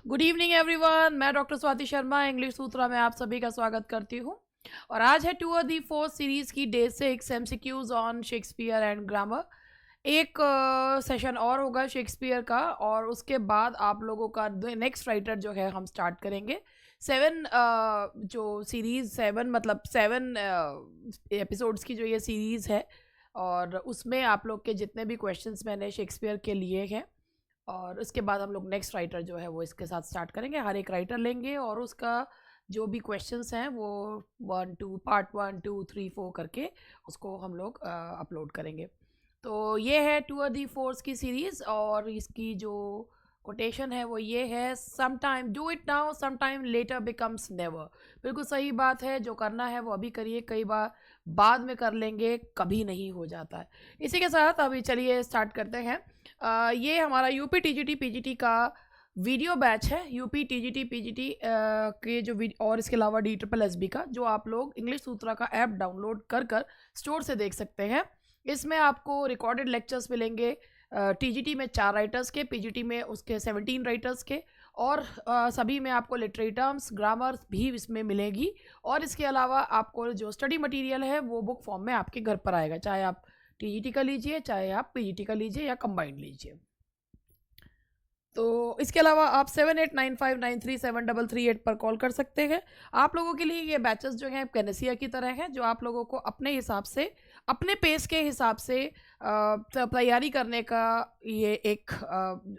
Good evening everyone. मैं doctor Swati Sharma English सूत्रा में आप सभी का स्वागत करती हूँ। और आज है टूर दी फोर्थ सीरीज की day 6 MCQs on Shakespeare and grammar. एक सेशन और होगा शेक्सपियर का, और उसके बाद आप लोगों का नेक्स्ट राइटर जो है हम स्टार्ट करेंगे। 7 जो सीरीज 7 मतलब 7 एपिसोड्स की जो ये सीरीज़ है, और उसमें आप लोग के जितने भी क्वेश्चंस मैंने शेक्सपियर के लिए हैं, और उसके बाद हम लोग नेक्स्ट राइटर जो है वो इसके साथ स्टार्ट करेंगे। हर एक राइटर लेंगे और उसका जो भी क्वेश्चंस हैं वो 1 2 3 4 करके उसको हम लोग अपलोड करेंगे। तो ये है टूर दी फोर्स की सीरीज़, और इसकी जो कोटेशन है वो ये है, some time do it now some time later becomes never. बिल्कुल सही बात है, जो करना है वो अभी करिए, कई बार बाद में कर लेंगे, कभी नहीं हो जाता है। इसी के साथ अभी चलिए स्टार्ट करते हैं। ये हमारा यूपी टीजीटी पीजीटी का वीडियो बैच है। यूपी टीजीटी पीजीटी के जो और इसके अलावा DSSB का, जो आप लोग इंग्लिश सूत्रा का ऐप डाउनलोड कर स्टोर से देख सकते हैं। इसमें आपको रिकॉर्डेड लेक्चर्स मिलेंगे, टीजीटी में 4 राइटर्स के, पीजीटी में उसके 17 राइटर्स के, और सभी में आपको लिटरेरी टर्म्स ग्रामर भी इसमें मिलेगी। और इसके अलावा आपको जो स्टडी मटेरियल है वो बुक फॉर्म में आपके घर पर आएगा, चाहे आप टीजीटी का लीजिए, चाहे आप पीजीटी का लीजिए, या कंबाइंड लीजिए। तो इसके अलावा आप 7895937338 पर कॉल कर सकते हैं। आप लोगों के लिए ये बैचेस जो हैं कैनेसिया की तरह हैं, जो आप लोगों को अपने हिसाब से, अपने पेस के हिसाब से तैयारी करने का ये एक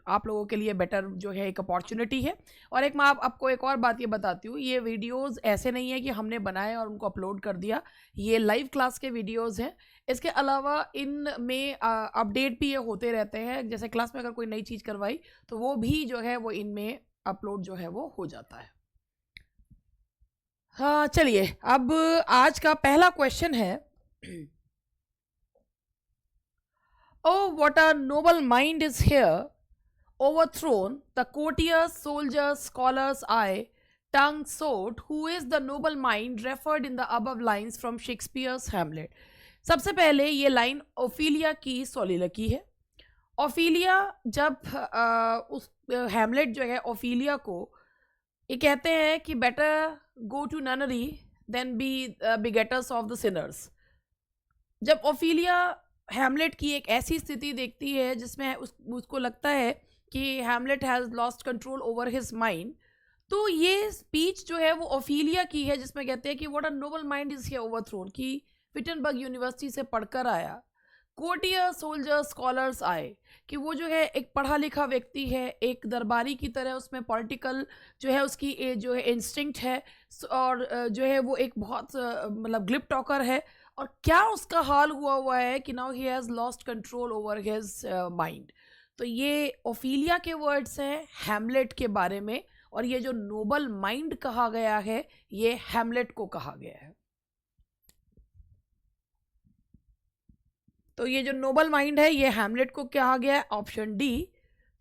आप लोगों के लिए बेटर जो है एक अपॉर्चुनिटी है। और एक मैं आपको एक और बात ये बताती हूँ, ये वीडियोस ऐसे नहीं है कि हमने बनाए और उनको अपलोड कर दिया, ये लाइव क्लास के वीडियोस हैं। इसके अलावा इनमें अपडेट भी ये होते रहते हैं, जैसे क्लास में अगर कोई नई चीज़ करवाई तो वो भी जो है वो इनमें अपलोड जो है वो हो जाता है। हाँ चलिए, अब आज का पहला क्वेश्चन है। Oh, what a noble mind is here, overthrown the courtiers, soldiers, scholars, eye, tongue, sword. Who is the noble mind referred in the above lines from Shakespeare's Hamlet? सबसे पहले ये लाइन ओफिलिया की सोलिलकी है। Ophelia जब उस Hamlet जो है Ophelia को ये कहते हैं कि better go to nunnery than be begetters of the sinners. जब ओफिलिया हैमलेट की एक ऐसी स्थिति देखती है जिसमें उसको लगता है कि Hamlet has lost control over his mind, तो ये स्पीच जो है वो ओफिलिया की है, जिसमें कहते हैं कि what a Nobel mind is here overthrown, कि विटनबर्ग यूनिवर्सिटी से पढ़कर आया, कोर्टियर सोल्जर स्कॉलर्स आए, कि वो जो है एक पढ़ा लिखा व्यक्ति है, एक दरबारी की तरह उसमें पॉलिटिकल जो है उसकी जो है इंस्टिंक्ट है, और जो है वो एक बहुत मतलब ग्लिप टॉकर है। और क्या उसका हाल हुआ है कि now he has lost control over his mind. तो ये ओफिलिया के वर्ड्स हैं हैमलेट के बारे में, और ये जो नोबल माइंड कहा गया है ये हैमलेट को कहा गया है। तो ये जो नोबल माइंड है ये हैमलेट को कहा गया है, ऑप्शन डी।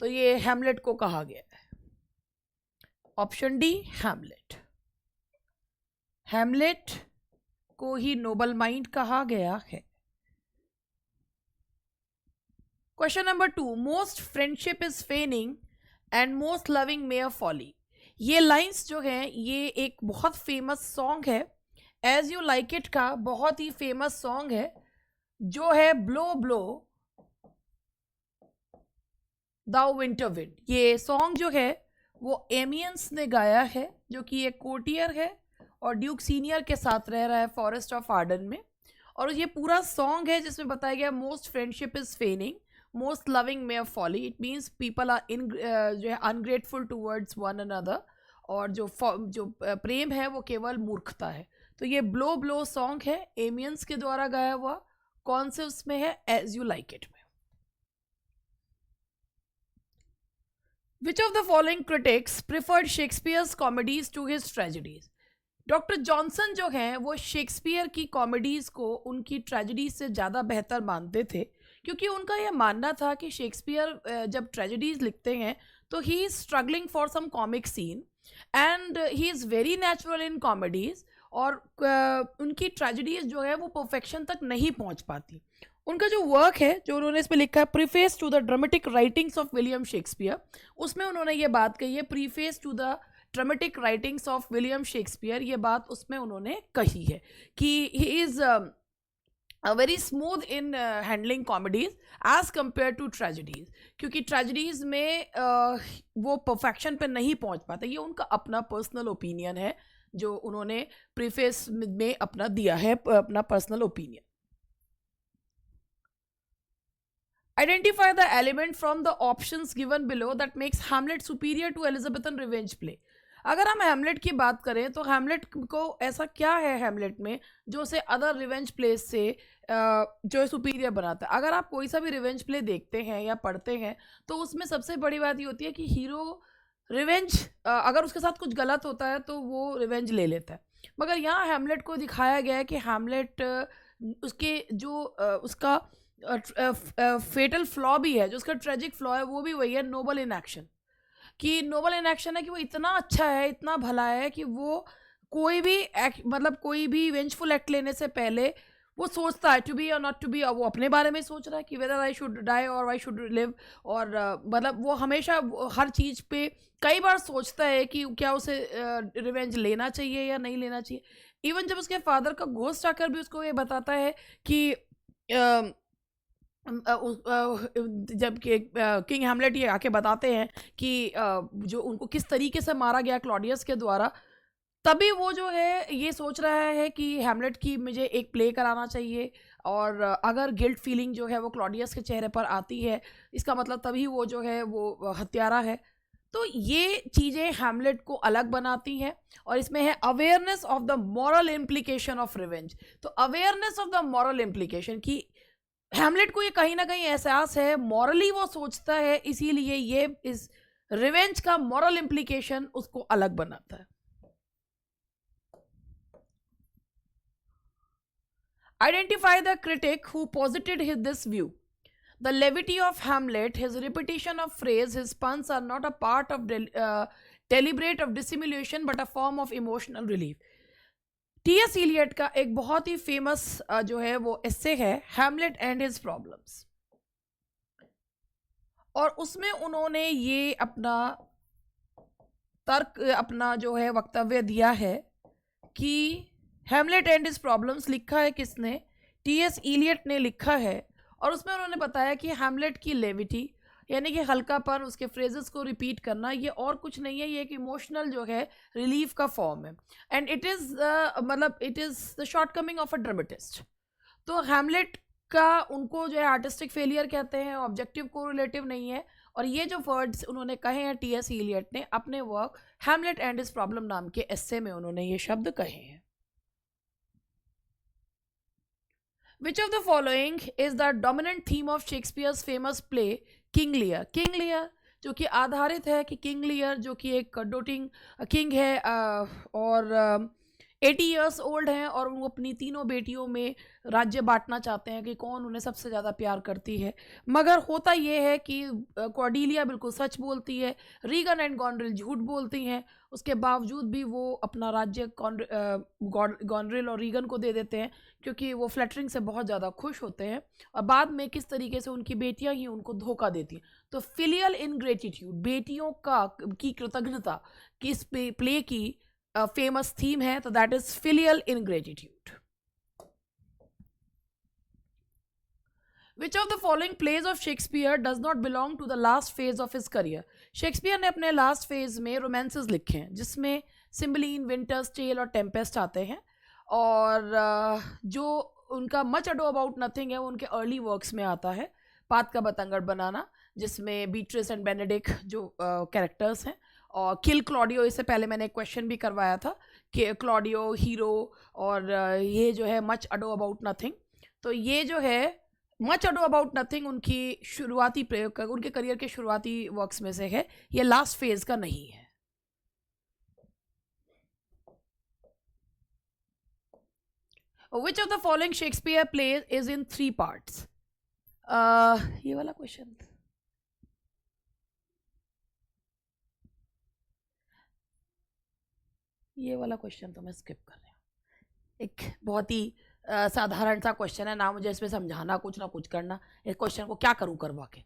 तो ये हैमलेट को कहा गया है, ऑप्शन डी हैमलेट। हैमलेट को ही नोबल माइंड कहा गया है। Question number 2, most friendship is feigning and most loving mere folly. ये लाइंस जो हैं ये एक बहुत फेमस सॉन्ग है, एज यू लाइक इट का बहुत ही फेमस सॉन्ग है, जो है blow blow the winter wind. ये सॉन्ग जो है वो एमियंस ने गाया है, जो कि एक कोर्टियर है और ड्यूक सीनियर के साथ रह रहा है फॉरेस्ट ऑफ आर्डन में। और ये पूरा सॉन्ग है जिसमें बताया गया most friendship is feigning, most loving mere folly. It means people are जो है अनग्रेटफुल टूवर्ड्स वन अनदर, और जो प्रेम है वो केवल मूर्खता है। तो ये ब्लो ब्लो सॉन्ग है, एमियंस के द्वारा गाया हुआ। कौन से उसमें है? एज यू लाइक इट में। Which of the following critics preferred Shakespeare's comedies to his tragedies? Doctor Johnson जो हैं वो शेक्सपियर की कॉमेडीज़ को उनकी ट्रेजेडीज से ज़्यादा बेहतर मानते थे, क्योंकि उनका यह मानना था कि शेक्सपियर जब ट्रेजेडीज लिखते हैं तो he is struggling for some comic scene and he is very natural in comedies, और उनकी ट्रेजेडीज जो है वो परफेक्शन तक नहीं पहुंच पाती। उनका जो वर्क है जो उन्होंने इसमें लिखा है, preface to the dramatic writings of William Shakespeare, उसमें उन्होंने ये बात कही है, preface to the dramatic writings of William Shakespeare, ये बात उसमें उन्होंने कही है कि he is very smooth in handling comedies as compare to tragedies, क्योंकि ट्रेजिडीज में वो परफेक्शन पे नहीं पहुंच पाते। ये उनका अपना पर्सनल ओपिनियन है जो उन्होंने प्रीफेस में अपना दिया है, अपना personal opinion. Identify the element from the options given below that makes Hamlet superior to Elizabethan revenge play. अगर हम हैमलेट की बात करें तो हैमलेट को ऐसा क्या है हैमलेट में जो उसे अदर रिवेंज प्ले से जो है सुपीरियर बनाता है। अगर आप कोई सा भी रिवेंज प्ले देखते हैं या पढ़ते हैं तो उसमें सबसे बड़ी बात ये होती है कि हीरो रिवेंज, अगर उसके साथ कुछ गलत होता है तो वो रिवेंज ले लेता है। मगर यहाँ हैमलेट को दिखाया गया है कि हैमलेट उसके जो उसका फेटल फ्लॉ भी है, जो उसका ट्रेजिक फ्लॉ है वो भी वही है, नोबल इन एक्शन। कि नोबल इन एक्शन है कि वो इतना अच्छा है, इतना भला है कि वो कोई भी मतलब कोई भी वेंजफुल एक्ट लेने से पहले वो सोचता है टू बी और नॉट टू बी, वो अपने बारे में सोच रहा है कि वेदर आई शुड डाई और आई शुड लिव। और मतलब वो हमेशा हर चीज़ पे कई बार सोचता है कि क्या उसे रिवेंज लेना चाहिए या नहीं लेना चाहिए। इवन जब उसके फादर का घोस्ट आकर भी उसको ये बताता है कि जब किंग हैमलेट ये आके बताते हैं कि जो उनको किस तरीके से मारा गया क्लॉडियस के द्वारा, तभी वो जो है ये सोच रहा है कि हैमलेट की मुझे एक प्ले कराना चाहिए। और अगर गिल्ट फीलिंग जो है वो क्लॉडियस के चेहरे पर आती है, इसका मतलब तभी वो जो है वो हत्यारा है। तो ये चीज़ें हैमलेट को अलग बनाती हैं। और इसमें है awareness of the moral implication of revenge. तो awareness of the moral implication की हैमलेट को ये कहीं ना कहीं एहसास है, मॉरली वो सोचता है, इसीलिए ये इस रिवेंज का मॉरल इम्प्लीकेशन उसको अलग बनाता है। Identify the critic who posited this view. The levity of Hamlet, his repetition of phrase, his puns are not a part of deliberate of dissimulation but a form of emotional relief. T S. Eliot का एक बहुत ही famous जो है वो एस्से है Hamlet and his problems, और उसमें उन्होंने ये अपना तर्क, अपना जो है वक्तव्य दिया है कि हैमलेट एंड हिज प्रॉब्लम्स लिखा है किसने? टी.एस. इलियट ने लिखा है। और उसमें उन्होंने बताया कि हैमलेट की लेविटी यानी कि हल्कापन, उसके फ्रेजेस को रिपीट करना, ये और कुछ नहीं है, ये एक इमोशनल जो है रिलीफ का फॉर्म है। एंड इट इज़ मतलब it is the short coming of a dramatist. तो हैमलेट का उनको जो है आर्टिस्टिक फेलियर कहते हैं, ऑब्जेक्टिव को रिलेटिव नहीं है। और ये जो वर्ड्स उन्होंने कहे हैं टी.एस. इलियट ने अपने work Hamlet and his problem नाम के एस्से में उन्होंने ये शब्द कहे हैं। Which of the following is the dominant theme of Shakespeare's famous play King Lear? King Lear जो कि आधारित है कि किंग लियर जो कि एक डोटिंग किंग है और 80 ईयर्स ओल्ड हैं, और वो अपनी तीनों बेटियों में राज्य बांटना चाहते हैं कि कौन उन्हें सबसे ज़्यादा प्यार करती है। मगर होता ये है कि कॉर्डिलिया बिल्कुल सच बोलती है, रीगन एंड गॉनरिल झूठ बोलती हैं। उसके बावजूद भी वो अपना राज्य गॉनरिल और रीगन को दे देते हैं क्योंकि वो फ्लैटरिंग से बहुत ज़्यादा खुश होते हैं। और बाद में किस तरीके से उनकी बेटियां ही उनको धोखा देती हैं। तो फिलियल इनग्रेटिट्यूड, बेटियों की कृतज्ञता की इस प्ले की फेमस थीम है, तो that is filial ingratitude. Which of the following plays of Shakespeare does not belong to the last phase of his career? Shakespeare ने अपने लास्ट फेज में रोमांसेस लिखे हैं जिसमें सिम्बलीन, विंटर्स टेल और टेम्पेस्ट आते हैं। और जो उनका मच अडो अबाउट नथिंग है वो उनके अर्ली वर्क्स में आता है, पात का बतंगड़ बनाना, जिसमें बीट्रिस एंड बेनेडिक्ट जो कैरेक्टर्स हैं। और किल क्लॉडियो, इससे पहले मैंने एक क्वेश्चन भी करवाया था कि क्लॉडियो हीरो, और ये जो है मच अडो अबाउट नथिंग। तो ये जो है मच अडो अबाउट नथिंग उनकी शुरुआती प्रयोग, उनके करियर के शुरुआती वर्क्स में से है, ये लास्ट फेज का नहीं है। Which of the following Shakespeare plays is in 3 parts? ये वाला क्वेश्चन, ये वाला क्वेश्चन तो मैं स्किप कर रही हूँ। एक बहुत ही साधारण सा क्वेश्चन है ना, मुझे इसमें समझाना कुछ ना कुछ करना, इस क्वेश्चन को क्या करूं करवा के।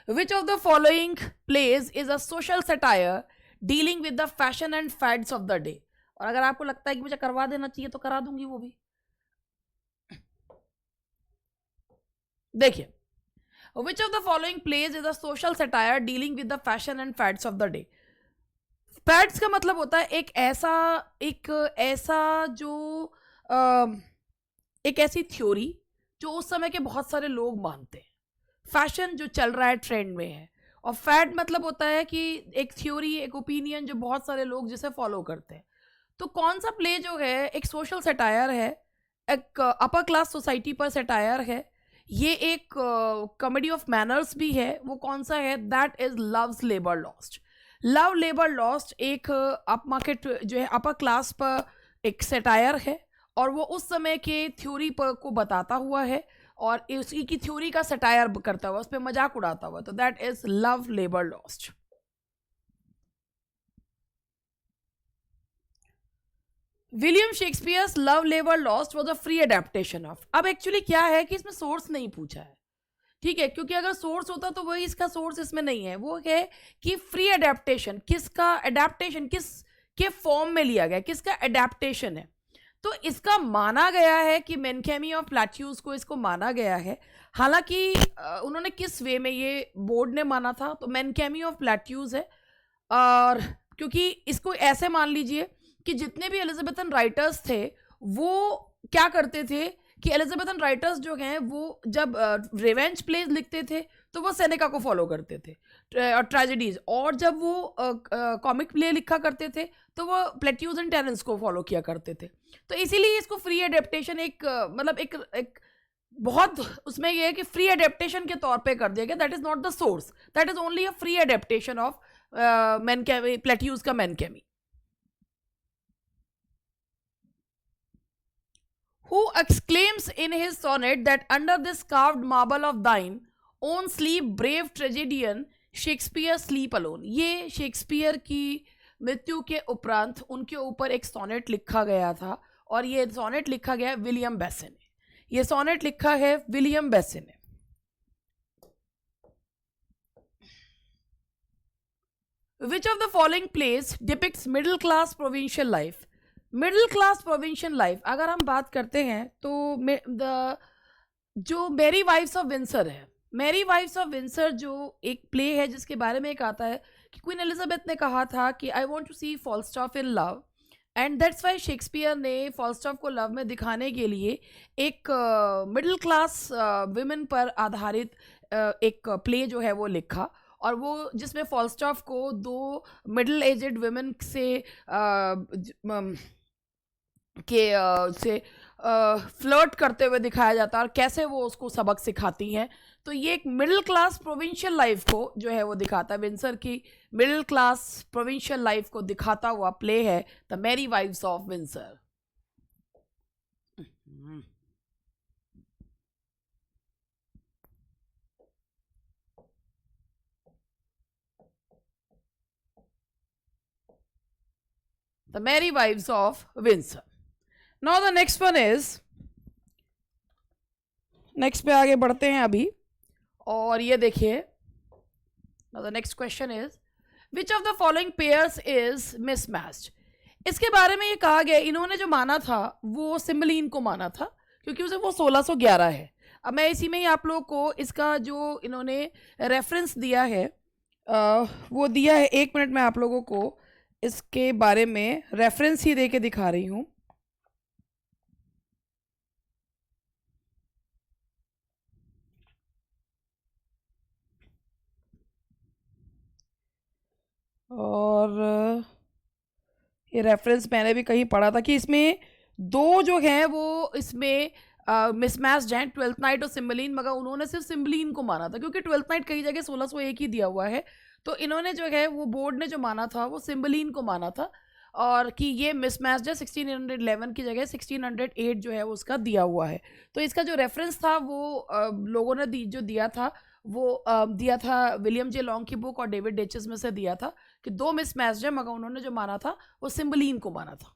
Which of the following plays is a social satire dealing with the fashion and fads of the day. और अगर आपको लगता है कि मुझे करवा देना चाहिए तो करा दूंगी वो भी। देखिए, which of the following plays is a social satire dealing with the fashion and fads of the day. Fads का मतलब होता है एक ऐसा जो एक ऐसी थ्योरी जो उस समय के बहुत सारे लोग मानते हैं, फैशन जो चल रहा है, ट्रेंड में है। और फैड मतलब होता है कि एक थ्योरी, एक ओपिनियन जो बहुत सारे लोग जिसे फॉलो करते हैं। तो कौन सा प्ले जो है एक सोशल सटायर है, एक अपर क्लास सोसाइटी पर सटायर है, ये एक कॉमेडी ऑफ मैनर्स भी है। वो कौन सा है? That is loves labour lost. Love labour lost एक अप मार्केट जो है, अपर क्लास पर एक सटायर है, और वो उस समय के थ्योरी पर को बताता हुआ है और उसी की थ्योरी का सटायर करता हुआ, उस पर मजाक उड़ाता हुआ। तो that is love labour lost. William Shakespeare's love labour lost was a free adaptation of. अब एक्चुअली क्या है कि इसमें सोर्स नहीं पूछा है, ठीक है, क्योंकि अगर सोर्स होता तो वही, इसका सोर्स इसमें नहीं है। वो है कि फ्री अडेप्टेशन, किसका अडेप्टेशन, किस के फॉर्म में लिया गया, किसका अडेप्टेशन है। तो इसका माना गया है कि मेनकेमी ऑफ प्लेट्यूज को इसको माना गया है। हालांकि उन्होंने किस वे में ये बोर्ड ने माना था, तो मेनकेमी ऑफ प्लेट्यूज है। और क्योंकि इसको ऐसे मान लीजिए कि जितने भी एलिजाबेथन राइटर्स थे वो क्या करते थे कि एलिजाबेथन राइटर्स जो हैं वो जब रिवेंज प्लेज लिखते थे तो वो सेनेका को फॉलो करते थे, और ट्रेजेडीज, और जब वो कॉमिक प्ले लिखा करते थे तो वो प्लेट्यूज एंड टेरेंस को फॉलो किया करते थे। तो इसीलिए इसको फ्री अडेप्टेशन मतलब एक बहुत उसमें ये है कि फ्री अडेप्टेशन के तौर पे कर दिया गया। That is not the source, that is only a free adaptation of Menaechmi, Plautus का Menaechmi. Who exclaims in his sonnet that under this carved marble of thine own sleep brave tragedian Shakespeare sleep alone. ये Shakespeare की मृत्यु के उपरांत उनके ऊपर एक sonnet लिखा गया था, और ये सोनेट लिखा गया विलियम बेसे ने। ये सोनेट लिखा है विलियम बेसे ने। विच of the following place depicts middle class provincial life. Middle class provincial life अगर हम बात करते हैं तो जो मेरी वाइफ्स ऑफ विंसर है, मेरी वाइफ्स ऑफ विंसर जो एक प्ले है जिसके बारे में एक आता है कि क्वीन एलिजाबेथ ने कहा था कि I want to see Falstaff in love, and that's why Shakespeare ने फॉल्स्टॉफ को लव में दिखाने के लिए एक मिडिल क्लास विमेन पर आधारित एक प्ले जो है वो लिखा, और वो जिसमें फॉल्स्टॉफ को दो मिडिल एजेड विमेन से से फ्लर्ट करते हुए दिखाया जाता है और कैसे वो उसको सबक सिखाती हैं। तो ये एक मिडिल क्लास प्रोविंशियल लाइफ को जो है वो दिखाता है, विंसर की मिडिल क्लास प्रोविंशियल लाइफ को दिखाता हुआ प्ले है the merry wives of Windsor. The Merry Wives of Windsor. Now the next one is, next पे आगे बढ़ते हैं अभी, और ये देखिए, now the next question is which of the following pairs is mismatched। इसके बारे में ये कहा गया, इन्होंने जो माना था वो सिम्बलिन को माना था क्योंकि उसे वो 1611 है। अब मैं इसी में ही आप लोगों को इसका जो इन्होंने रेफरेंस दिया है वो दिया है। एक मिनट में आप लोगों को इसके बारे में रेफरेंस ही दे के दिखा रही हूँ। और ये रेफरेंस मैंने भी कहीं पढ़ा था कि इसमें दो जो हैं वो इसमें मिसमैच्ड हैं, ट्वेल्थ नाइट और सिम्बलिन, मगर उन्होंने सिर्फ सिम्बलिन को माना था क्योंकि ट्वेल्थ नाइट कई जगह 1601 ही दिया हुआ है। तो इन्होंने जो है वो बोर्ड ने जो माना था वो सिम्बलिन को माना था, और कि ये मिसमैच्ड है 1611 की जगह 1608 जो है वो उसका दिया हुआ है। तो इसका जो रेफरेंस था वो लोगों ने जो दिया था वो दिया था विलियम जे लॉन्ग की बुक और डेविड डेचेस में से दिया था कि दो मिसमैच्ड है, मगर उन्होंने जो माना था वो सिम्बलिन को माना था।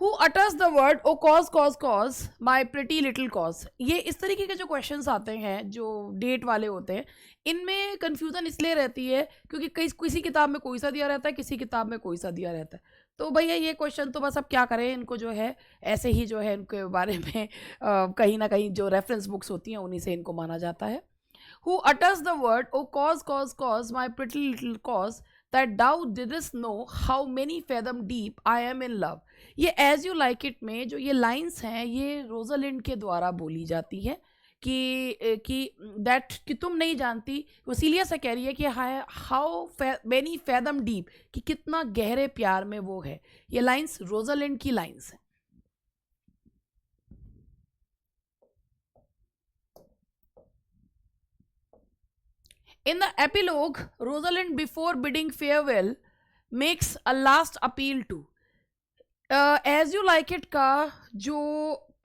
Who utters the word O cause cause cause my pretty little cause. ये इस तरीके के जो क्वेश्चंस आते हैं जो डेट वाले होते हैं, इनमें कन्फ्यूज़न इसलिए रहती है क्योंकि किसी किताब में कोई सा दिया रहता है, किसी किताब में कोई सा दिया रहता है। तो भैया ये क्वेश्चन तो बस अब क्या करें, इनको जो है ऐसे ही जो है इनके बारे में कहीं ना कहीं जो रेफरेंस बुक्स होती हैं उन्हीं से इनको माना जाता है। Who utters the word, oh cause, cause, cause, my pretty little cause, that thou didst know how many fathom deep I am in love। ये as you like it में जो ये लाइंस हैं ये रोजालिंड के द्वारा बोली जाती है कि दैट कि तुम नहीं जानती, वसीलिया से कह रही है कि हाउ मैनी फैदम डीप, कि कितना गहरे प्यार में वो है। ये लाइंस रोजालिंड की लाइंस हैं। In the epilogue, Rosalind, before bidding farewell, makes a last appeal to। As You Like It का जो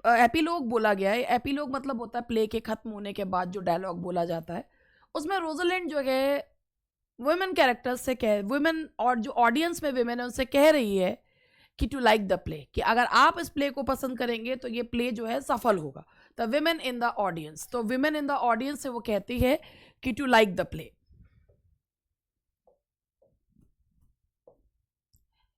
एपिलॉग बोला गया है, एपिलॉग मतलब होता है प्ले के खत्म होने के बाद जो डायलॉग बोला जाता है, उसमें रोजलिंड जो है वुमेन कैरेक्टर्स से वुमेन और जो ऑडियंस में वुमेन है उनसे कह रही है कि टू लाइक द प्ले, कि अगर आप इस प्ले को पसंद करेंगे तो ये प्ले जो है सफल होगा। The women in the audience, तो वुमेन इन द ऑडियंस से वो कहती है कि to like the play.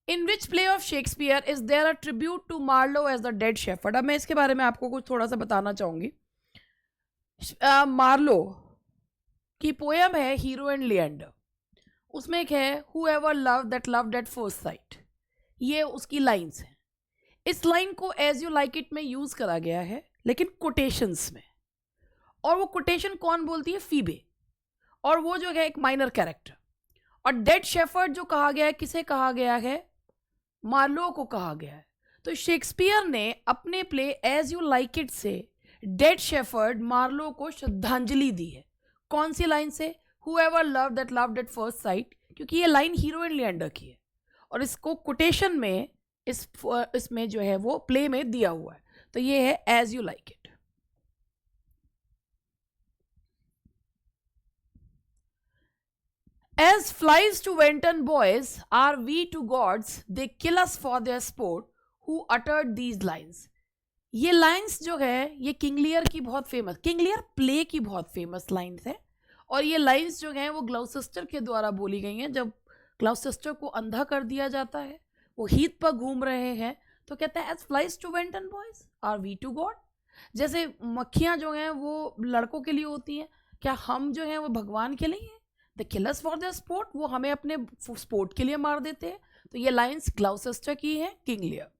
In which play of Shakespeare is there a tribute to Marlowe as the dead shepherd. अब मैं इसके बारे में आपको कुछ थोड़ा सा बताना चाहूंगी। मार्लो की पोएम है हीरो एंड लिएंडर, उसमें एक है who ever love that loved at first site, ये उसकी लाइन्स हैं। इस लाइन को एज यू लाइक इट में यूज करा गया है लेकिन कोटेशंस में, और वो कोटेशन कौन बोलती है, फीबे, और वो जो है एक माइनर कैरेक्टर। और डेड शेफर्ड जो कहा गया है, किसे कहा गया है, मार्लो को कहा गया है। तो शेक्सपियर ने अपने play as you like it से डेड शेफर्ड मार्लो को श्रद्धांजलि दी है। कौन सी लाइन से, who ever love that loved at first sight, क्योंकि ये लाइन हीरो एंड लिएंडर की है और इसको कोटेशन में इसमें जो है वो प्ले में दिया हुआ है। तो ये है as you like it. As flies to wanton boys are we to gods, they kill us for their sport, who uttered these lines। ये लाइंस जो है ये किंग लियर की बहुत फेमस, किंग लियर प्ले की बहुत फेमस लाइंस है, और ये लाइंस जो हैं वो ग्लाउसेस्टर के द्वारा बोली गई हैं। जब ग्लाउसेस्टर को अंधा कर दिया जाता है, वो हीथ पर घूम रहे हैं, तो कहते हैं as flies to wanton boys are we to God. जैसे मक्खियाँ जो हैं वो लड़कों के लिए होती हैं, क्या हम जो हैं वो भगवान के लिए हैं। The killers for the sport, वो हमें अपने स्पोर्ट के लिए मार देते हैं। तो ये लाइंस ग्लाउसेस्टर की है King Lear.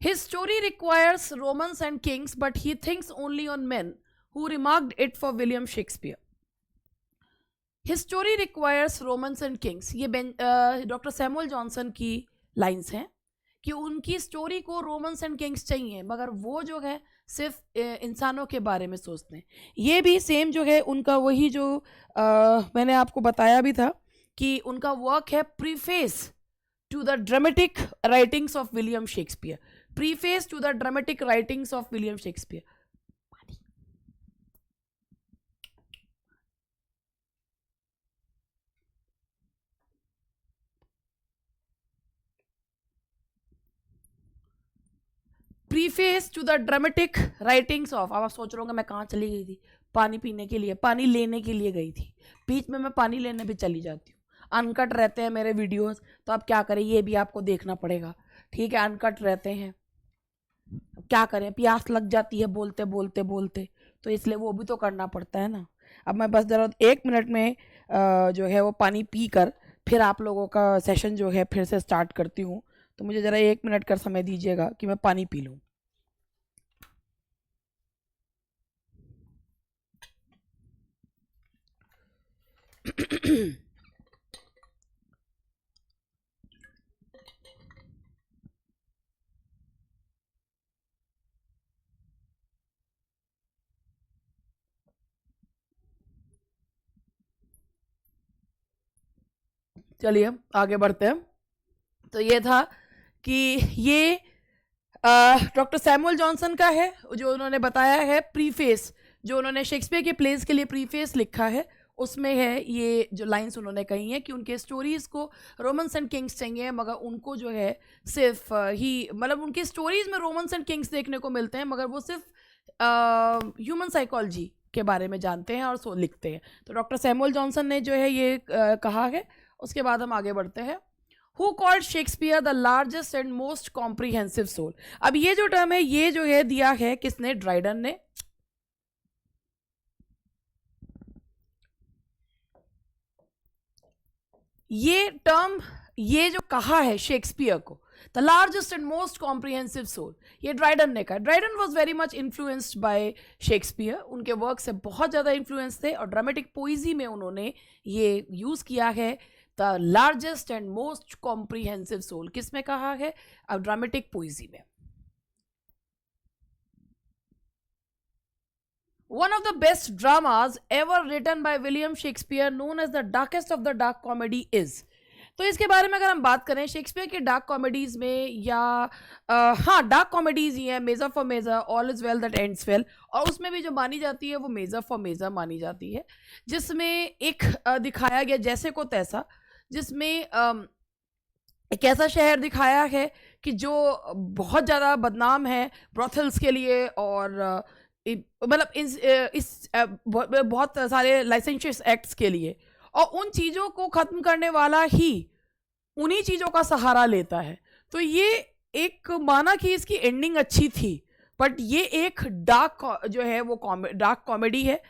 His story requires Romans and kings, but he thinks only on men, who remarked it for William Shakespeare। His story requires Romans and kings, ये डॉक्टर सैमुअल जॉनसन की lines हैं कि उनकी story को Romans and Kings चाहिए, मगर वो जो है सिर्फ इंसानों के बारे में सोचते हैं। ये भी सेम जो है उनका वही जो मैंने आपको बताया भी था कि उनका वर्क है preface to the dramatic writings of William Shakespeare. Preface to the dramatic writings of William Shakespeare. Preface to the dramatic writings of, अब आप सोच रहे होंगे मैं कहाँ चली गई थी, पानी पीने के लिए, पानी लेने के लिए गई थी। बीच में मैं पानी लेने भी चली जाती हूँ। अनकट रहते हैं मेरे वीडियोस, तो अब क्या करें, ये भी आपको देखना पड़ेगा। ठीक है, अनकट रहते हैं, क्या करें, प्यास लग जाती है बोलते बोलते बोलते, तो इसलिए वो भी तो करना पड़ता है ना। अब मैं बस ज़रा 1 मिनट में जो है वो पानी पी कर फिर आप लोगों का सेशन जो है फिर से स्टार्ट करती हूँ। तो मुझे ज़रा 1 मिनट का समय दीजिएगा कि मैं पानी पी लूँ। चलिए आगे बढ़ते हैं। तो ये था कि ये डॉक्टर सैमुअल जॉनसन का है जो उन्होंने बताया है प्रीफेस, जो उन्होंने शेक्सपियर के प्लेस के लिए प्रीफेस लिखा है, उसमें है ये जो लाइंस उन्होंने कही हैं कि उनके स्टोरीज़ को रोमन्स एंड किंग्स चाहिए, मगर उनको जो है सिर्फ ही मतलब उनकी स्टोरीज़ में रोमन्स एंड किंग्स देखने को मिलते हैं, मगर वो सिर्फ ह्यूमन साइकोलॉजी के बारे में जानते हैं और सो लिखते हैं। तो डॉक्टर सैमुअल जॉनसन ने जो है ये कहा है। उसके बाद हम आगे बढ़ते हैं। Who called Shakespeare the largest and most comprehensive soul. अब ये जो टर्म है ये जो है दिया है किसने? ड्राइडन ने। ये टर्म ये जो कहा है शेक्सपियर को the largest and most comprehensive soul, ये ड्राइडन ने कहा। Dryden was very much influenced by Shakespeare, उनके वर्क से बहुत ज़्यादा इन्फ्लुएंस थे और ड्रामेटिक पोइजी में उन्होंने ये यूज़ किया है the largest and most comprehensive soul. किस में कहा है? अब ड्रामेटिक पोइजी में। One of the best dramas ever written by William Shakespeare, known as the darkest of the dark comedy, is। तो इसके बारे में अगर हम बात करें शेक्सपियर के डार्क कॉमेडीज़ में या हाँ डार्क कॉमेडीज़ ही हैं, measure for measure, all is well that ends well, और उसमें भी जो मानी जाती है वो मेजर फॉर मेजर मानी जाती है, जिसमें एक दिखाया गया जैसे को तैसा, जिसमें एक ऐसा शहर दिखाया है कि जो बहुत ज़्यादा बदनाम है ब्रॉथल्स के लिए और मतलब इस बहुत सारे लाइसेंशियस एक्ट्स के लिए, और उन चीज़ों को ख़त्म करने वाला ही उन्हीं चीज़ों का सहारा लेता है। तो ये एक माना कि इसकी एंडिंग अच्छी थी, बट ये एक डार्क जो है वो डार्क कॉमेडी है।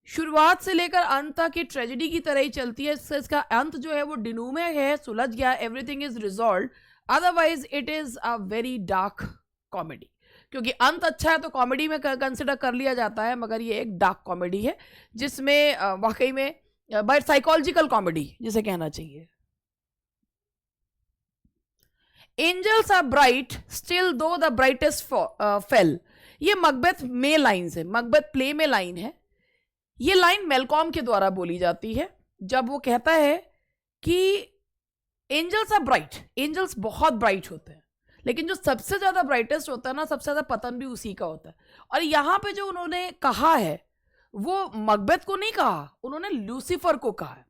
शुरुआत से लेकर अंत तक ये ट्रेजेडी की तरह ही चलती है। इसका अंत जो है वो डिनूमे है, सुलझ गया, everything is resolve. Otherwise it is a very dark comedy, क्योंकि अंत अच्छा है तो कॉमेडी में कंसिडर कर लिया जाता है, मगर ये एक डार्क कॉमेडी है जिसमें वाकई में बट साइकोलॉजिकल कॉमेडी जिसे कहना चाहिए। एंजल्स आर ब्राइट स्टिल दो द ब्राइटेस्ट फेल, ये मकबेथ में लाइन्स है, मकबेथ प्ले में लाइन है। ये लाइन मेलकॉम के द्वारा बोली जाती है जब वो कहता है कि एंजल्स आर ब्राइट, एंजल्स बहुत ब्राइट होते हैं, लेकिन जो सबसे ज़्यादा ब्राइटेस्ट होता है ना, सबसे ज़्यादा पतन भी उसी का होता है। और यहाँ पे जो उन्होंने कहा है वो मकबेथ को नहीं कहा, उन्होंने लूसीफर को कहा है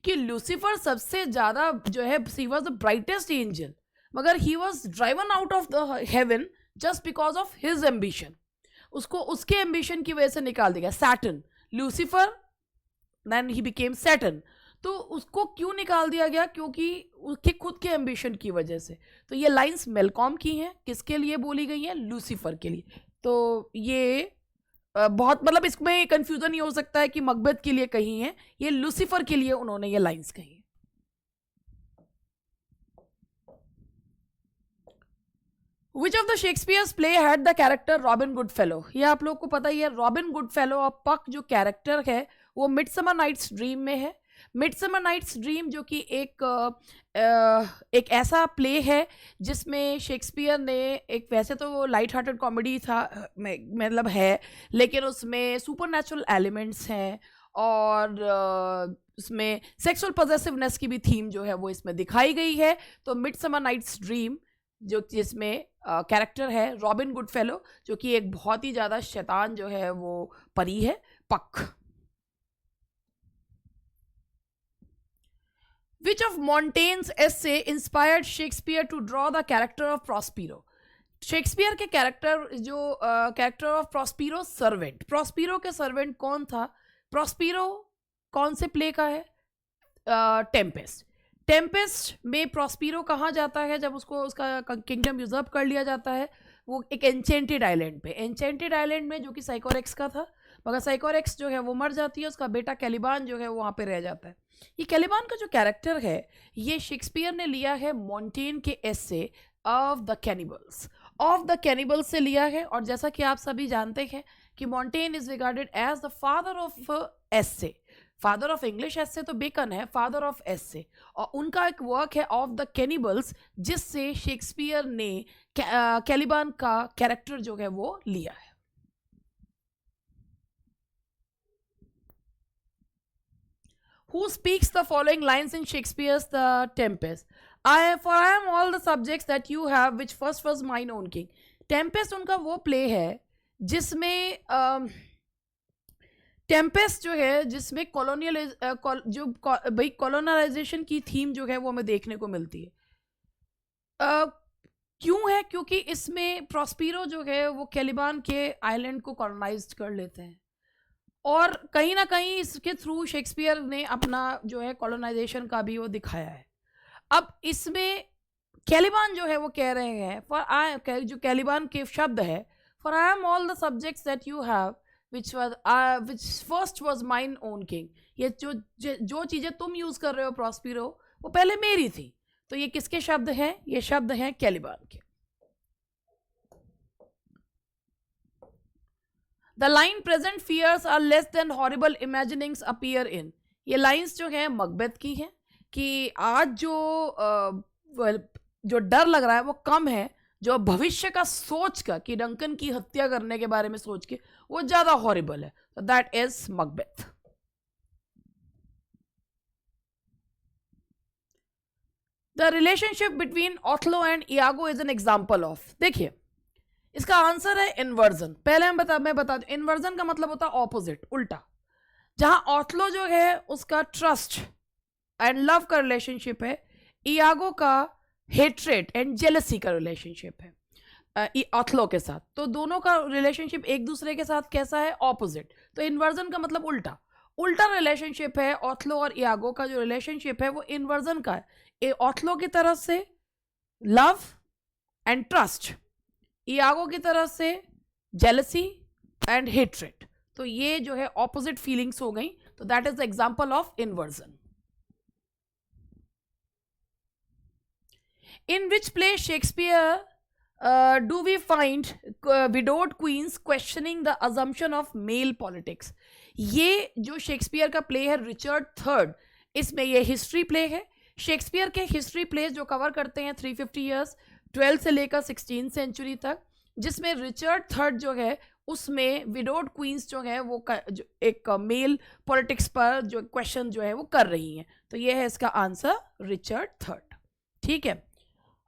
कि लूसीफर सबसे ज़्यादा जो है he was the brightest angel, मगर he was driven out of the heaven just because of his ambition. उसको उसके एम्बिशन की वजह से निकाल दिया Satan, Lucifer then he became Satan. तो उसको क्यों निकाल दिया गया? क्योंकि उसके खुद के एम्बिशन की वजह से। तो ये लाइंस मेलकॉम की हैं, किसके लिए बोली गई हैं? लूसीफर के लिए। तो ये बहुत मतलब इसमें कंफ्यूजन ये हो सकता है कि मकबेथ के लिए कही हैं, ये लूसीफर के लिए उन्होंने ये लाइंस कही। Which of the Shakespeare's play had the character Robin Goodfellow? ये आप लोग को पता ही है, रॉबिन गुडफेलो और पक जो कैरेक्टर है वो मिडसमर नाइट्स ड्रीम में है। मिडसमर नाइट्स ड्रीम जो कि एक ऐसा प्ले है जिसमें शेक्सपियर ने एक, वैसे तो वो लाइट हार्टेड कॉमेडी था मतलब है, लेकिन उसमें सुपरनैचुरल एलिमेंट्स हैं और उसमें सेक्सुअल पॉजेसिवनेस की भी थीम जो है वो इसमें दिखाई गई है। तो मिडसमर नाइट्स ड्रीम जो जिसमें कैरेक्टर है रॉबिन गुडफेलो, जो कि एक बहुत ही ज़्यादा शैतान जो है वो परी है, पक। Which of Montaigne's essay inspired Shakespeare to draw the character of Prospero? Shakespeare के कैरेक्टर जो कैरेक्टर ऑफ प्रोस्पीरो सर्वेंट, प्रोस्पीरो के सर्वेंट कौन था? प्रोस्पीरो कौन से प्ले का है? टेम्पेस्ट। टेम्पेस्ट में प्रोस्पीरो कहाँ जाता है जब उसको उसका किंगडम यूजर्प कर लिया जाता है? वो एक एन्चेंटेड आइलैंड पे, एन्चेंटेड आइलैंड में जो कि साइकोरेक्स का था, मगर साइकोरेक्स जो है वो मर जाती है, उसका बेटा कैलिबान जो है वो वहाँ पे रह जाता है। ये कैलिबान का जो कैरेक्टर है ये शेक्सपियर ने लिया है मॉन्टेन के essay of the cannibals, of the cannibals से लिया है। और जैसा कि आप सभी जानते हैं कि Montaigne is regarded as the father of essay, father of English essay तो बेकन है, फादर ऑफ एसे, और उनका एक वर्क है ऑफ द कैनिबल्स जिससे शेक्सपियर ने कैलिबान का कैरेक्टर जो है वो लिया है। Who speaks the following lines in Shakespeare's The Tempest? For I am all the subjects that you have, which first was mine own king. Tempest उनका वो प्ले है जिसमें टेम्पेस्ट जो है जिसमें भाई कॉलोनाइजेशन की थीम जो है वो हमें देखने को मिलती है। क्यों है? क्योंकि इसमें प्रॉस्पिरो जो है वो कैलिबान के आइलैंड को कॉलोनाइज्ड कर लेते हैं और कहीं ना कहीं इसके थ्रू शेक्सपियर ने अपना जो है कॉलोनाइजेशन का भी वो दिखाया है। अब इसमें कैलिबान जो है वो कह रहे हैं फॉर आई, जो कैलिबान के शब्द है, for I am all the subjects that you have which first was mine own king. ये जो चीज़ें तुम यूज़ कर रहे हो प्रॉस्पिरो वो पहले मेरी थी। तो ये किसके शब्द हैं? ये शब्द हैं कैलिबान के। The line present fears are less than horrible imaginings appear in. ये लाइंस जो है मकबेथ की हैं कि आज जो डर लग रहा है वो कम है, जो भविष्य का सोच का कि डंकन की हत्या करने के बारे में सोच के वो ज्यादा हॉरिबल है। तो that is Macbeth. The relationship between Othello and Iago is an example of. देखिए इसका आंसर है इन्वर्जन। पहले मैं बता दूं, इन्वर्जन का मतलब होता है ऑपोजिट, उल्टा। जहां ओथलो जो है उसका ट्रस्ट एंड लव का रिलेशनशिप है, इयागो का हेट्रेट एंड जेलसी का रिलेशनशिप है ओथलो के साथ। तो दोनों का रिलेशनशिप एक दूसरे के साथ कैसा है? ऑपोजिट। तो इन्वर्जन का मतलब उल्टा, उल्टा रिलेशनशिप है। ओथलो और इयागो का जो रिलेशनशिप है वो इन्वर्जन का है। ओथलो की तरफ से लव एंड ट्रस्ट, इयागो की तरफ से जेलसी एंड हेट्रेट। तो ये जो है ऑपोजिट फीलिंग्स हो गई। तो that is the example of inversion. In which play Shakespeare do we find widowed queens questioning the assumption of male politics? ये जो शेक्सपियर का प्ले है रिचर्ड थर्ड, इसमें ये हिस्ट्री प्ले है। शेक्सपियर के हिस्ट्री प्लेस जो कवर करते हैं 350 ईयर्स, 12 से लेकर 16 सेंचुरी तक, जिसमें रिचर्ड थर्ड जो है उसमें विडोड क्वींस जो है वो जो एक मेल पॉलिटिक्स पर जो क्वेश्चन जो है वो कर रही हैं। तो ये है इसका आंसर, रिचर्ड थर्ड। ठीक है।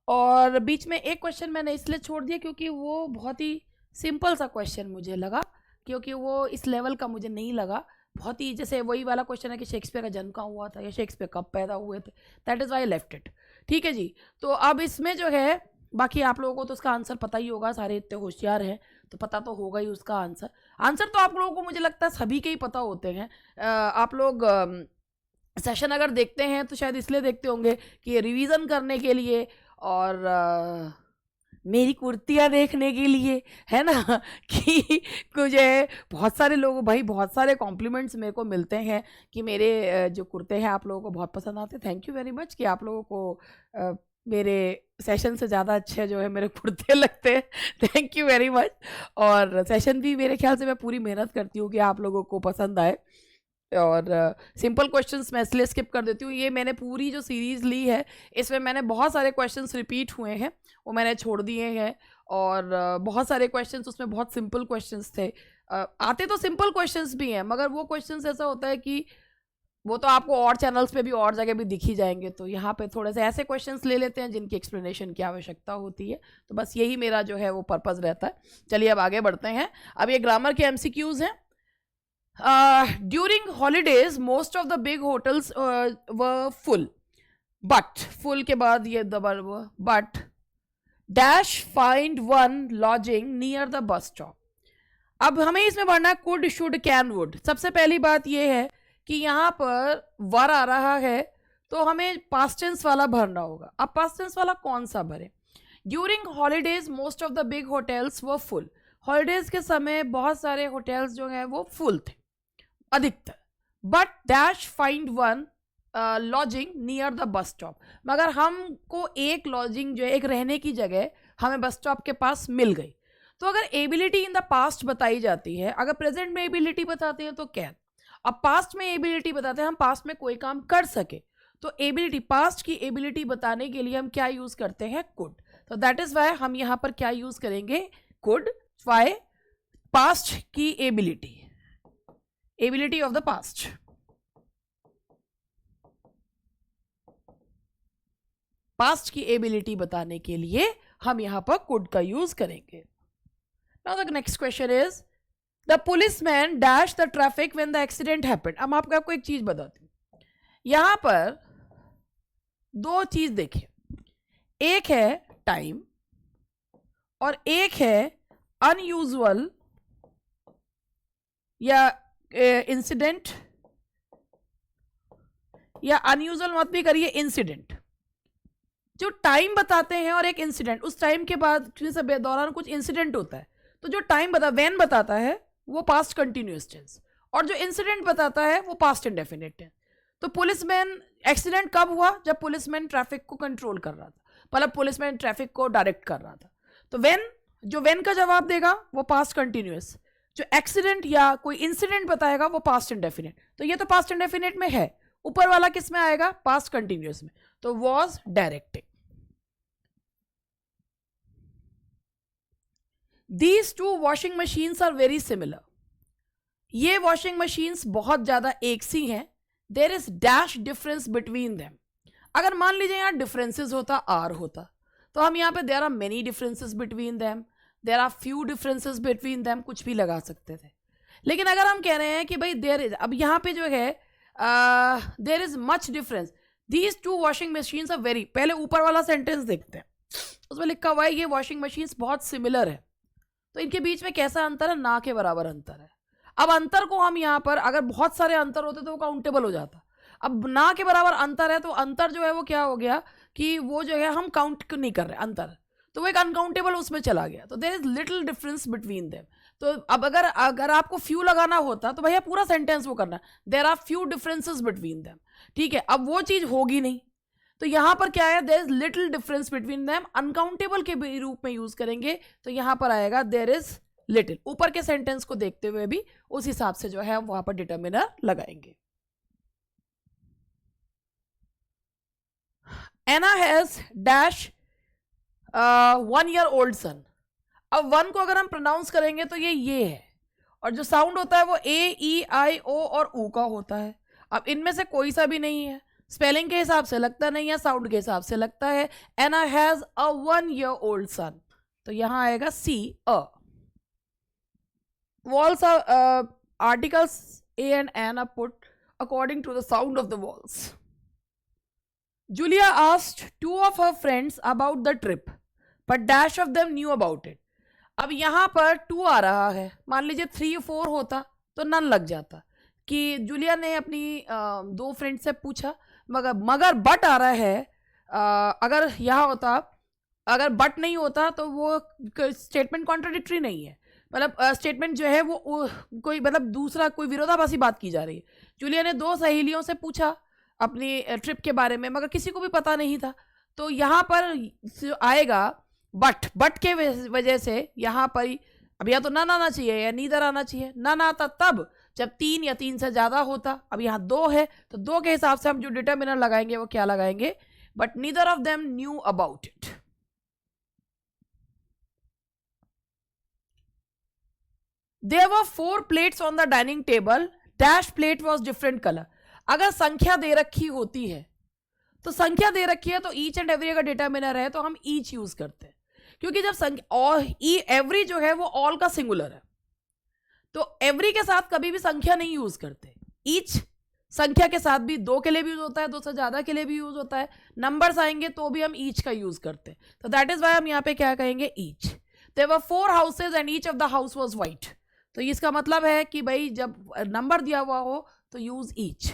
और बीच में एक क्वेश्चन मैंने इसलिए छोड़ दिया क्योंकि वो बहुत ही सिंपल सा क्वेश्चन मुझे लगा, क्योंकि वो इस लेवल का मुझे नहीं लगा। बहुत ही जैसे वही वाला क्वेश्चन है कि शेक्सपियर का जन्म कहाँ हुआ था या शेक्सपियर कब पैदा हुए थे, that is why left it. ठीक है जी। तो अब इसमें जो है बाकी आप लोगों को तो उसका आंसर पता ही होगा, सारे इतने होशियार हैं तो पता तो होगा ही उसका आंसर। आंसर तो आप लोगों को मुझे लगता है सभी के ही पता होते हैं। आप लोग सेशन अगर देखते हैं तो शायद इसलिए देखते होंगे कि ये रिवीजन करने के लिए और मेरी कुर्तियाँ देखने के लिए, है ना। कि मुझे बहुत सारे लोग, भाई बहुत सारे कॉम्प्लीमेंट्स मेरे को मिलते हैं कि मेरे जो कुर्ते हैं आप लोगों को बहुत पसंद आते हैं। थैंक यू वेरी मच कि आप लोगों को मेरे सेशन से ज़्यादा अच्छे जो है मेरे कुर्ते लगते हैं। Thank you very much. और सेशन भी मेरे ख्याल से मैं पूरी मेहनत करती हूँ कि आप लोगों को पसंद आए। और सिंपल क्वेश्चंस मैं इसलिए स्किप कर देती हूँ। ये मैंने पूरी जो सीरीज़ ली है इसमें मैंने बहुत सारे क्वेश्चंस रिपीट हुए हैं, वो मैंने छोड़ दिए हैं। और बहुत सारे क्वेश्चंस उसमें बहुत सिंपल क्वेश्चंस थे। आते तो सिंपल क्वेश्चंस भी हैं, मगर वो क्वेश्चंस ऐसा होता है कि वो तो आपको और चैनल्स पे भी और जगह भी दिख ही जाएंगे। तो यहाँ पे थोड़े से ऐसे क्वेश्चंस ले लेते हैं जिनकी एक्सप्लेनेशन की आवश्यकता होती है। तो बस यही मेरा जो है वो पर्पज़ रहता है। चलिए अब आगे बढ़ते हैं। अब ये ग्रामर के MCQs हैं। During holidays most of the big hotels were full, but full के बाद ये दबर but dash find one lodging near the bus stop। अब हमें इसमें पढ़ना है could, should, can, would। सबसे पहली बात ये है कि यहाँ पर वर आ रहा है तो हमें पास्ट टेंस वाला भरना होगा। अब पास्ट टेंस वाला कौन सा भरे? During holidays most of the big hotels were full. Holidays के समय बहुत सारे होटल्स जो हैं वो फुल थे, अधिकतर। But dash find one lodging near the bus stop. मगर हमको एक लॉजिंग जो है, एक रहने की जगह हमें बस स्टॉप के पास मिल गई। तो अगर एबिलिटी इन द पास्ट बताई जाती है, अगर प्रेजेंट में एबिलिटी बताते हैं तो कैन। अब पास्ट में एबिलिटी बताते हैं, हम पास्ट में कोई काम कर सके, तो एबिलिटी, पास्ट की एबिलिटी बताने के लिए हम क्या यूज करते हैं? कुड। तो दैट इज वाई हम यहाँ पर क्या यूज करेंगे? कुड। वाई? पास्ट की ability, ability of the past. Past की एबिलिटी बताने के लिए हम यहां पर कुड का यूज करेंगे। Now the next question is the policeman dash the traffic when the accident happened. अब आपको एक चीज बताती हूँ, यहां पर दो चीज देखिए, एक है टाइम और एक है अनयूजुअल या इंसिडेंट, या अनयूजुअल मत भी करिए, इंसिडेंट। जो टाइम बताते हैं और एक इंसिडेंट, उस टाइम के बाद किसी दौरान कुछ इंसिडेंट होता है, तो जो टाइम व्हेन बताता है वो पास्ट कंटिन्यूअस टेंस, और जो इंसिडेंट बताता है वो पास्ट इंडेफिनिट टेंस। तो पुलिसमैन, एक्सीडेंट कब हुआ? जब पुलिसमैन ट्रैफिक को कंट्रोल कर रहा था, मतलब पुलिसमैन ट्रैफिक को डायरेक्ट कर रहा था। तो व्हेन का जवाब देगा वो पास्ट कंटिन्यूअस, जो एक्सीडेंट या कोई इंसिडेंट बताएगा वो पास्ट इंडेफिनिट। तो ये तो पास्ट इंडेफिनिट में है, ऊपर वाला किस में आएगा? पास्ट कंटिन्यूअस में। तो was directing. These two washing machines are very similar. ये वॉशिंग मशीन्स बहुत ज्यादा एक सी हैं। There is dash difference between them. अगर मान लीजिए यहाँ डिफरेंसेस होता, आर होता, तो हम यहाँ पे there are many differences between them, there are few differences between them, कुछ भी लगा सकते थे। लेकिन अगर हम कह रहे हैं कि भाई देर इज, अब यहाँ पे जो है there is much difference, these two washing machines are very, पहले ऊपर वाला सेंटेंस देखते हैं, उसमें लिखा हुआ है ये वॉशिंग मशीन्स बहुत सिमिलर है। तो इनके बीच में कैसा अंतर है? ना के बराबर अंतर है। अब अंतर को हम यहाँ पर, अगर बहुत सारे अंतर होते तो वो काउंटेबल हो जाता, अब ना के बराबर अंतर है तो अंतर जो है वो क्या हो गया कि वो जो है हम काउंट नहीं कर रहे अंतर, तो वो एक अनकाउंटेबल उसमें चला गया। तो there is little difference between them. तो अब अगर आपको फ्यू लगाना होता तो भैया पूरा सेंटेंस वो करना, there are few differences between them, ठीक है। अब वो चीज होगी नहीं, तो यहां पर क्या है? There is little difference between them, uncountable के रूप में यूज करेंगे तो यहां पर आएगा देयर इज लिटिल। ऊपर के सेंटेंस को देखते हुए भी उस हिसाब से जो है वहां पर डिटर्मिनर लगाएंगे। एना has dash 1 year old son। अब 1 को अगर हम प्रोनाउंस करेंगे तो ये है, और जो साउंड होता है वो ए, ई, आई, ओ और ऊ का होता है। अब इनमें से कोई सा भी नहीं है, स्पेलिंग के हिसाब से लगता नहीं है, साउंड के हिसाब से लगता है। एना has a 1 year old son, तो यहां आएगा सी अ। Walls are articles A and N are put according to the sound of the walls. Julia asked 2 of her friends about the trip, but dash of them knew about it. अब यहां पर 2 आ रहा है, मान लीजिए 3 4 होता तो नन लग जाता कि जूलिया ने अपनी 2 फ्रेंड से पूछा, मगर बट आ रहा है। अगर यहाँ होता, अगर बट नहीं होता तो वो स्टेटमेंट कॉन्ट्राडिक्टरी नहीं है, मतलब स्टेटमेंट जो है वो कोई मतलब दूसरा कोई विरोधाभासी बात की जा रही है। जूलिया ने 2 सहेलियों से पूछा अपनी ट्रिप के बारे में, मगर किसी को भी पता नहीं था। तो यहाँ पर आएगा बट के वजह से यहाँ पर अब या तो नन आना चाहिए या नीदर आना चाहिए। नन आता तब जब 3 या 3 से ज्यादा होता। अब यहाँ 2 है तो 2 के हिसाब से हम जो डिटर्मिनर लगाएंगे वो क्या लगाएंगे? But neither of them knew about it. There were 4 plates on the dining table. Dash plate was different color. अगर संख्या दे रखी होती है तो संख्या दे रखी है तो ईच एंड एवरी का डिटर्मिनर है तो हम ईच यूज करते हैं, क्योंकि जब संख्या और एवरी जो है वो ऑल का सिंगुलर है, तो एवरी के साथ कभी भी संख्या नहीं यूज करते। ईच संख्या के साथ भी 2 के लिए भी यूज होता है, 2 से ज्यादा के लिए भी यूज होता है। नंबर्स आएंगे तो भी हम ईच का यूज करते हैं, तो दैट इज वाई हम यहाँ पे क्या कहेंगे? Each. There were 4 houses and each of the house was white. तो इसका मतलब है कि भाई जब नंबर दिया हुआ हो तो use each.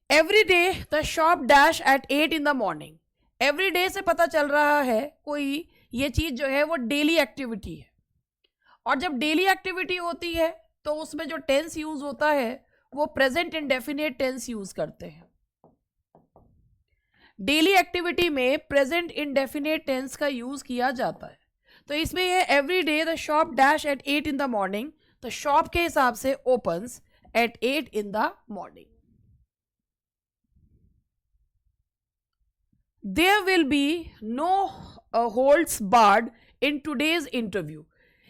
Every day the shop dash at 8 in the morning। Every day से पता चल रहा है कोई ये चीज जो है वो डेली एक्टिविटी है, और जब डेली एक्टिविटी होती है तो उसमें जो टेंस यूज होता है वो प्रेजेंट इंडेफिनिट टेंस यूज करते हैं। डेली एक्टिविटी में प्रेजेंट इंडेफिनिट टेंस का यूज किया जाता है। तो इसमें ये every day the shop dash at 8 in the morning, तो शॉप के हिसाब से opens at 8 in the morning। There will be no holds barred in today's interview।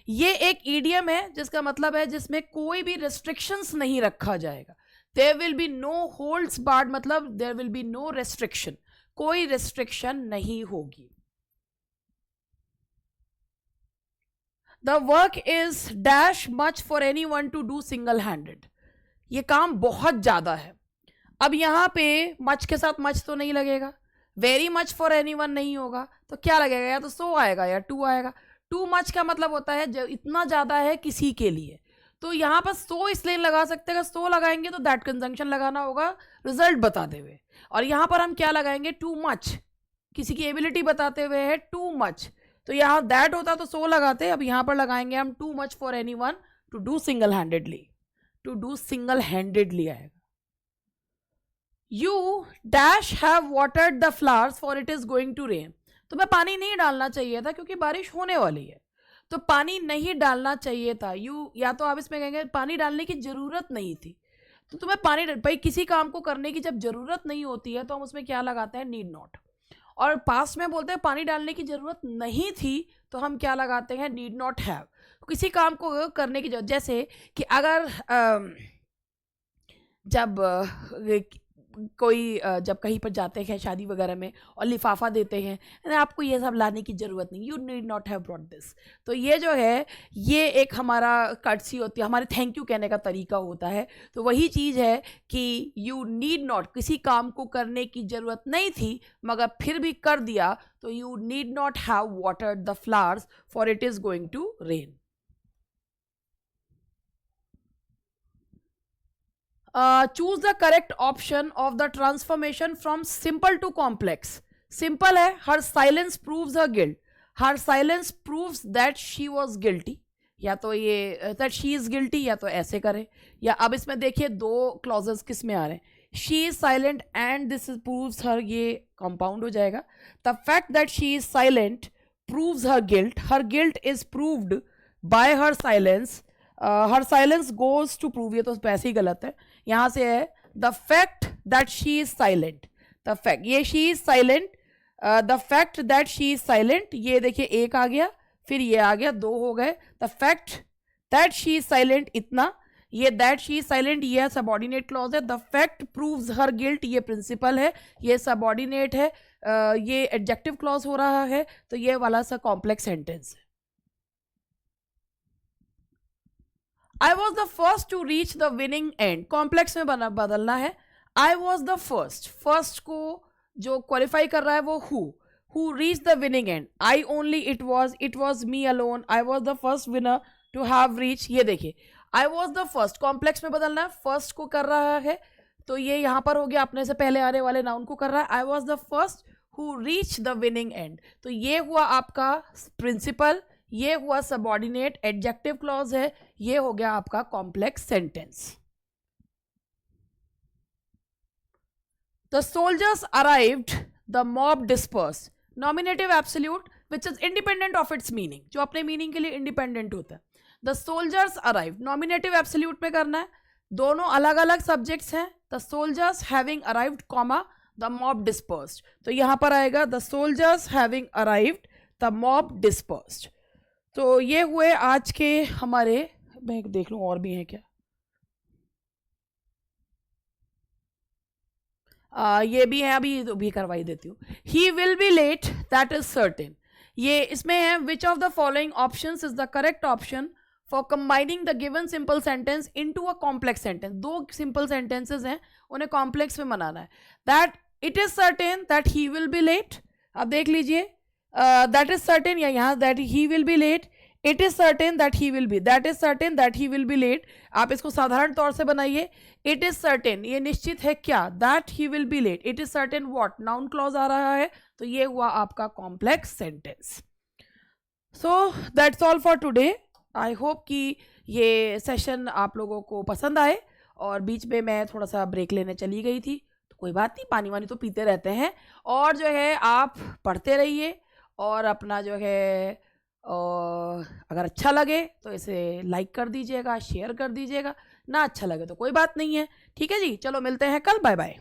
ये एक ईडियम है जिसका मतलब है जिसमें कोई भी restrictions नहीं रखा जाएगा। There will be no holds barred मतलब there will be no restriction, कोई restriction नहीं होगी। The work is dash much for anyone to do single handed. ये काम बहुत ज़्यादा है. अब यहाँ पे मच के साथ मच तो नहीं लगेगा, very much for any one नहीं होगा, तो क्या लगेगा, या तो सो आएगा या टू आएगा. टू मच का मतलब होता है जब इतना ज़्यादा है किसी के लिए. तो यहाँ पर सो इसलिए लगा सकते हैं, अगर सो लगाएंगे तो दैट कंजंक्शन लगाना होगा रिजल्ट बताते हुए. और यहाँ पर हम क्या लगाएंगे, टू मच, किसी की एबिलिटी बताते हुए है टू मच. तो यहाँ दैट होता तो सो लगाते, अब यहाँ पर लगाएंगे हम too much for anyone to do single handedly. To do single handedly आएगा. You dash have watered the flowers for it is going to rain. तुम्हें पानी नहीं डालना चाहिए था क्योंकि बारिश होने वाली है. तो पानी नहीं डालना चाहिए था. यू, या तो आप इसमें कहेंगे पानी डालने की जरूरत नहीं थी. तो तुम्हें पानी, भाई किसी काम को करने की जब जरूरत नहीं होती है तो हम उसमें क्या लगाते हैं, नीड नॉट. और पास्ट में बोलते हैं पानी डालने की जरूरत नहीं थी तो हम क्या लगाते हैं, नीड नॉट हैव. किसी काम को करने की जरूरत, जैसे कि अगर जब कोई जब कहीं पर जाते हैं शादी वगैरह में और लिफाफा देते हैं, आपको ये सब लाने की ज़रूरत नहीं, you need not have brought this. तो ये जो है ये एक हमारा कर्टसी होती है, हमारे थैंक यू कहने का तरीका होता है. तो वही चीज़ है कि यू नीड नॉट, किसी काम को करने की ज़रूरत नहीं थी मगर फिर भी कर दिया, तो you need not have watered the flowers for it is going to rain. Choose the correct option of the transformation from simple to complex. Simple है, her silence proves her guilt. Her silence proves that she was guilty. या तो ये that she is guilty, या तो ऐसे करें. या अब इसमें देखिए दो क्लॉजेस किस में आ रहे हैं, she is silent and this is proves her, ये कंपाउंड हो जाएगा. The fact that she is silent proves her guilt. Her guilt is proved by her silence. Her silence goes to prove, ये तो वैसे ही गलत है. यहाँ से है the fact that she is silent. The fact, ये she is silent, the fact that she is silent, ये देखिए एक आ गया, फिर ये आ गया, दो हो गए. The fact that she is silent, इतना, ये दैट शी इज साइलेंट ये सबऑर्डिनेट क्लॉज है. The fact proves her guilt, ये प्रिंसिपल है, ये सबऑर्डिनेट है. ये एडजेक्टिव क्लॉज हो रहा है, तो ये वाला सा कॉम्प्लेक्स सेंटेंस है. I was the first to reach the winning end, complex में बदलना है. I was the first, first को जो क्वालिफाई कर रहा है वो who reach the winning end. I only, it was me alone. I was the first winner to have reach. ये देखिए I was the first, complex में बदलना है, फर्स्ट को कर रहा है, तो ये यहाँ पर हो गया, अपने से पहले आने वाले नाउन को कर रहा है. I was the first who reach the winning and, तो ये हुआ आपका प्रिंसिपल, ये हुआ सबऑर्डिनेट, एडजेक्टिव क्लॉज है, ये हो गया आपका complex sentence. The soldiers arrived, the mob disperse. Nominative absolute which is independent of its meaning, जो अपने मीनिंग के लिए इंडिपेंडेंट होता है. The soldiers arrived, nominative absolute में करना है, दोनों अलग अलग सब्जेक्ट्स हैं. The soldiers having arrived comma the mob dispersed, तो यहां पर आएगा the soldiers having arrived the mob dispersed. तो ये हुए आज के हमारे, मैं देख लूँ और भी हैं क्या. ये भी है, अभी तो भी करवाई देती हूँ. He will be late, that is certain. ये इसमें है which of the following options is the correct option for combining the given simple sentence into a complex sentence. दो सिंपल सेंटेंसेस हैं, उन्हें कॉम्प्लेक्स में बनाना है. That it is certain that he will be late. अब देख लीजिए, that is certain, या यहाँ that he will be late. It is certain that he will B, that is certain that he will be late. आप इसको साधारण तौर से बनाइए. इट इज सर्टेन, ये निश्चित है क्या, that he will be late. It is certain what, noun clause आ रहा है, तो ये हुआ आपका complex sentence. So that's all for today. I hope कि ये सेशन आप लोगों को पसंद आए. और बीच में मैं थोड़ा सा ब्रेक लेने चली गई थी, तो कोई बात नहीं, पानी वानी तो पीते रहते हैं. और जो है आप पढ़ते रहिए, और अपना जो है अगर अच्छा लगे तो इसे लाइक कर दीजिएगा, शेयर कर दीजिएगा. ना अच्छा लगे तो कोई बात नहीं है. ठीक है जी, चलो मिलते हैं कल. Bye bye.